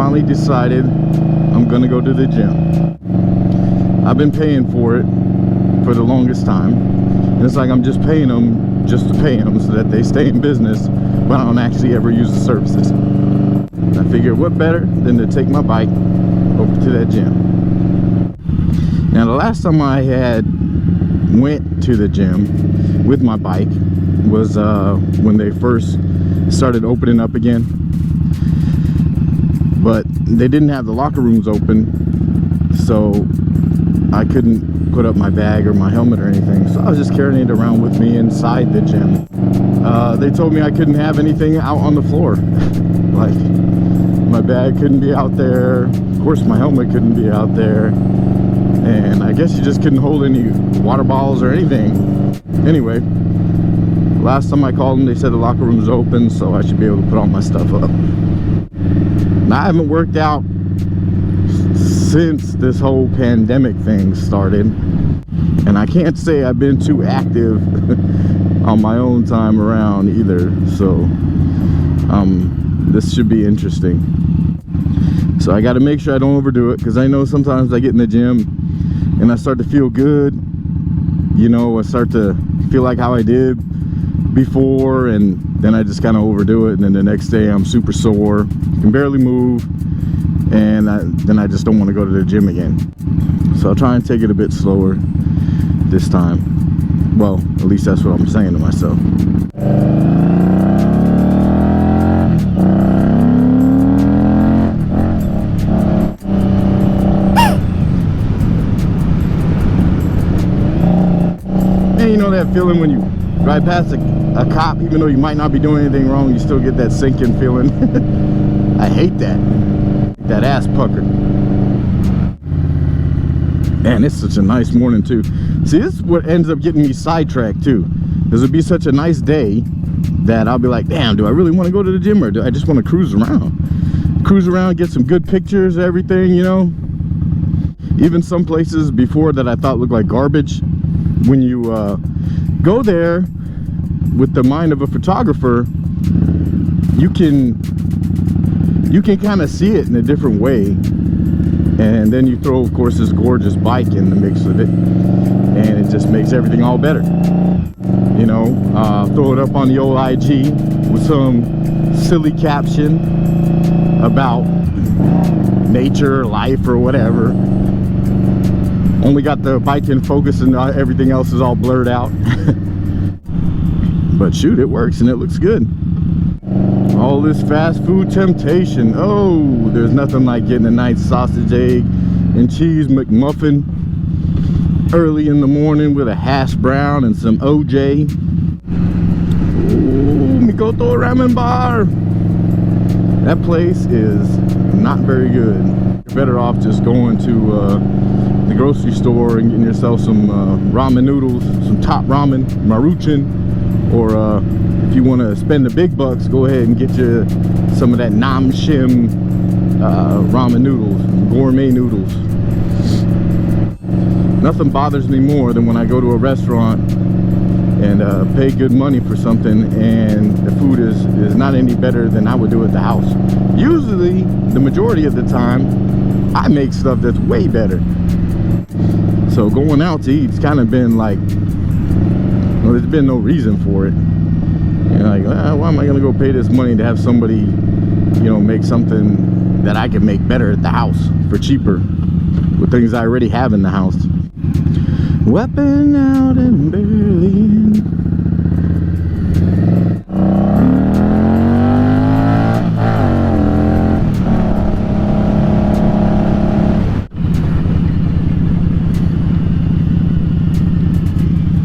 finally decided I'm gonna go to the gym. I've been paying for it for the longest time, and it's like I'm just paying them just to pay them so that they stay in business, but I don't actually ever use the services. I figured what better than to take my bike over to that gym. Now the last time I had went to the gym with my bike was when they first started opening up again, but they didn't have the locker rooms open, so I couldn't put up my bag or my helmet or anything, so I was just carrying it around with me inside the gym. They told me I couldn't have anything out on the floor. Like, my bag couldn't be out there, of course my helmet couldn't be out there, and I guess you just couldn't hold any water bottles or anything. Anyway, last time I called them, they said the locker room's open, so I should be able to put all my stuff up. Now, I haven't worked out since this whole pandemic thing started, and I can't say I've been too active on my own time around either, so this should be interesting. So I got to make sure I don't overdo it, because I know sometimes I get in the gym and I start to feel good, you know, I start to feel like how I did before, and then I just kind of overdo it, and then the next day I'm super sore, can barely move, and then I just don't want to go to the gym again. So I'll try and take it a bit slower this time. Well, at least that's what I'm saying to myself. And you know that feeling when you ride past a cop, even though you might not be doing anything wrong, you still get that sinking feeling. I hate that ass pucker. Man, it's such a nice morning too. See, this is what ends up getting me sidetracked too, because it'd be such a nice day that I'll be like, damn, do I really want to go to the gym, or do I just want to cruise around, get some good pictures, everything, you know? Even some places before that I thought looked like garbage, when you go there with the mind of a photographer, you can kind of see it in a different way, and then you throw, of course, this gorgeous bike in the mix of it, and it just makes everything all better. You know, throw it up on the old IG with some silly caption about nature, life, or whatever. Only got the bike in focus and everything else is all blurred out. But shoot, it works and it looks good. All this fast food temptation. Oh, there's nothing like getting a nice sausage, egg, and cheese McMuffin early in the morning with a hash brown and some OJ. Ooh, Mikoto Ramen Bar. That place is not very good. You're better off just going to the grocery store and getting yourself some ramen noodles, some top ramen, Maruchan, or if you want to spend the big bucks, go ahead and get you some of that Namshim ramen noodles, gourmet noodles. Nothing bothers me more than when I go to a restaurant and pay good money for something and the food is not any better than I would do at the house. Usually, the majority of the time, I make stuff that's way better. So going out to eat, it's kind of been like, well, there's been no reason for it. You know, like, why am I gonna go pay this money to have somebody, you know, make something that I can make better at the house for cheaper with things I already have in the house. Weapon out in Berlin.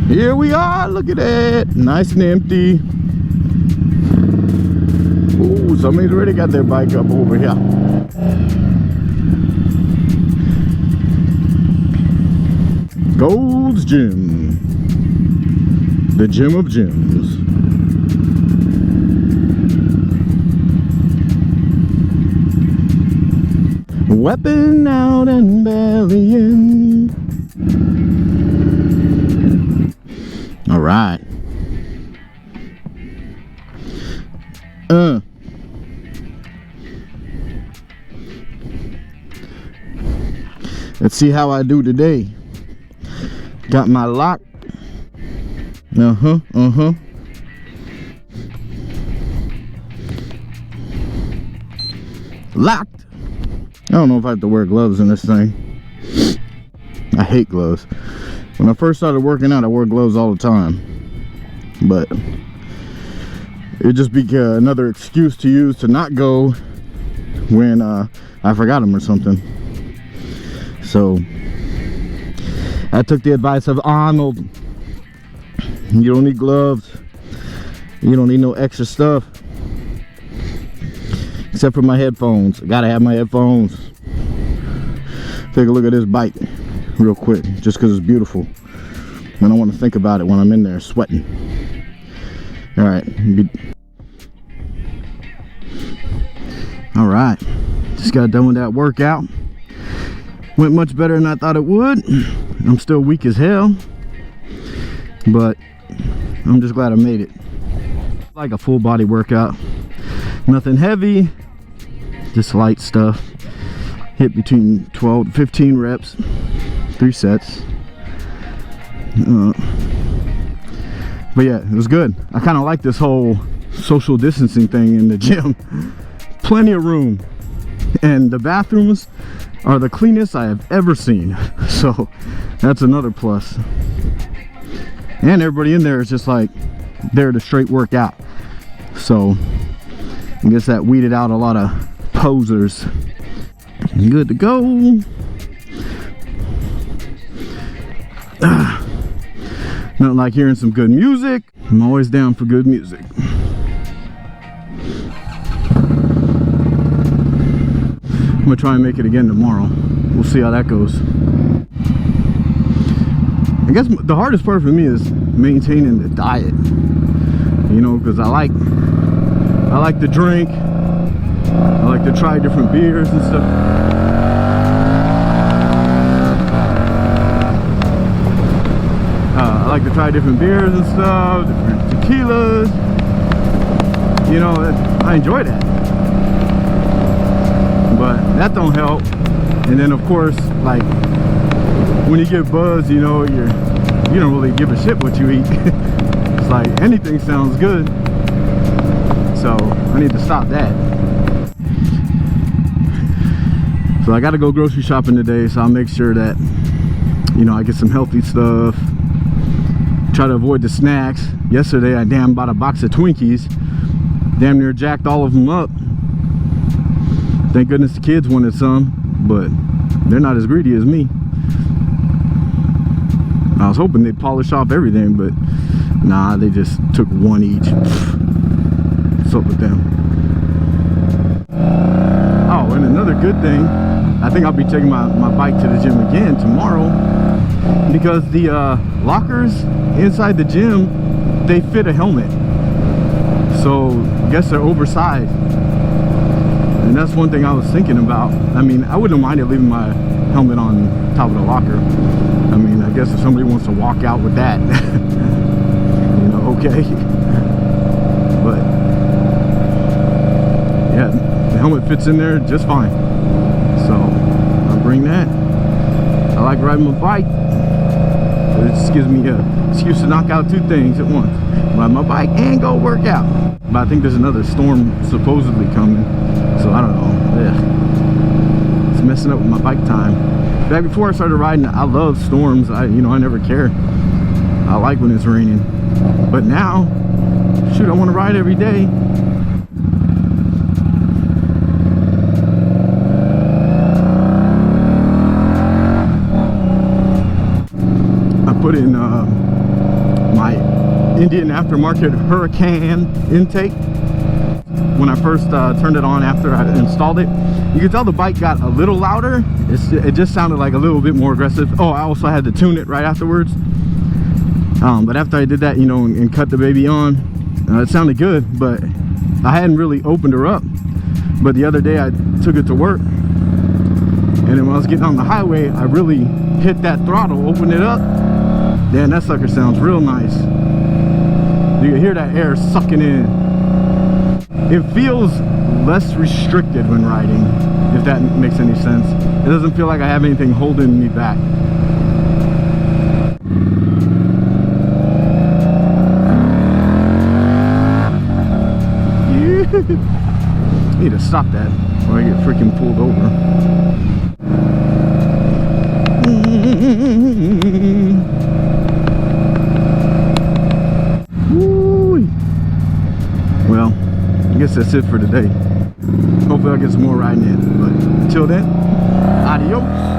Here we are, look at that, nice and empty. Ooh, somebody's already got their bike up over here. Gold's Gym, the gym of gyms. Weapon out and bellying. All right. Let's see how I do today. Got my lock. Locked. I don't know if I have to wear gloves in this thing. I hate gloves. When I first started working out, I wore gloves all the time. But it'd just be another excuse to use to not go when I forgot them or something. So I took the advice of Arnold. You don't need gloves. You don't need no extra stuff. Except for my headphones. I gotta have my headphones. Take a look at this bike real quick, just because it's beautiful. I don't want to think about it when I'm in there sweating. Alright. Alright. Just got done with that workout. Went much better than I thought it would. I'm still weak as hell, but I'm just glad I made it. Like a full body workout. Nothing heavy, just light stuff. Hit between 12 to 15 reps, 3 sets. But yeah, it was good. I kind of like this whole social distancing thing in the gym. Plenty of room, and the bathrooms are the cleanest I have ever seen. So that's another plus. And everybody in there is just like there to straight work out. So I guess that weeded out a lot of posers. Good to go. Nothing like hearing some good music. I'm always down for good music. I'm gonna try and make it again tomorrow. We'll see how that goes. I guess the hardest part for me is maintaining the diet. You know, because I like to drink. I like to try different beers and stuff. I like to try different beers and stuff, different tequilas. You know, I enjoy that. But that don't help. And then of course, like when you get buzzed, you know, you don't really give a shit what you eat. It's like anything sounds good. So I need to stop that. So I got to go grocery shopping today, so I'll make sure that, you know, I get some healthy stuff. Try to avoid the snacks. Yesterday I damn bought a box of Twinkies. Damn near jacked all of them up. Thank goodness the kids wanted some, but they're not as greedy as me. I was hoping they'd polish off everything, but nah, they just took one each. What's up with them? Oh, and another good thing, I think I'll be taking my bike to the gym again tomorrow, because the lockers inside the gym, they fit a helmet. So I guess they're oversized. And that's one thing I was thinking about. I mean, I wouldn't mind leaving my helmet on top of the locker. I mean, I guess if somebody wants to walk out with that, you know, okay. But yeah, the helmet fits in there just fine. So I'll bring that. I like riding my bike. It just gives me an excuse to knock out 2 things at once. Ride my bike and go work out. But I think there's another storm supposedly coming. So I don't know. Ugh. It's messing up with my bike time. Back before I started riding, I love storms. I never care. I like when it's raining. But now, shoot, I want to ride every day. I put in my Indian aftermarket Hurricane intake. When I first turned it on after I installed it, you could tell the bike got a little louder. It just sounded like a little bit more aggressive. Oh, I also had to tune it right afterwards. But after I did that, you know, and cut the baby on, it sounded good, but I hadn't really opened her up. But the other day I took it to work, and then when I was getting on the highway, I really hit that throttle, opened it up. Damn, that sucker sounds real nice. You can hear that air sucking in. It feels less restricted when riding, if that makes any sense. It doesn't feel like I have anything holding me back. I need to stop that before I get freaking pulled over. Woo. Well, I guess that's it for today. Hopefully I'll get some more riding in. But until then, adios.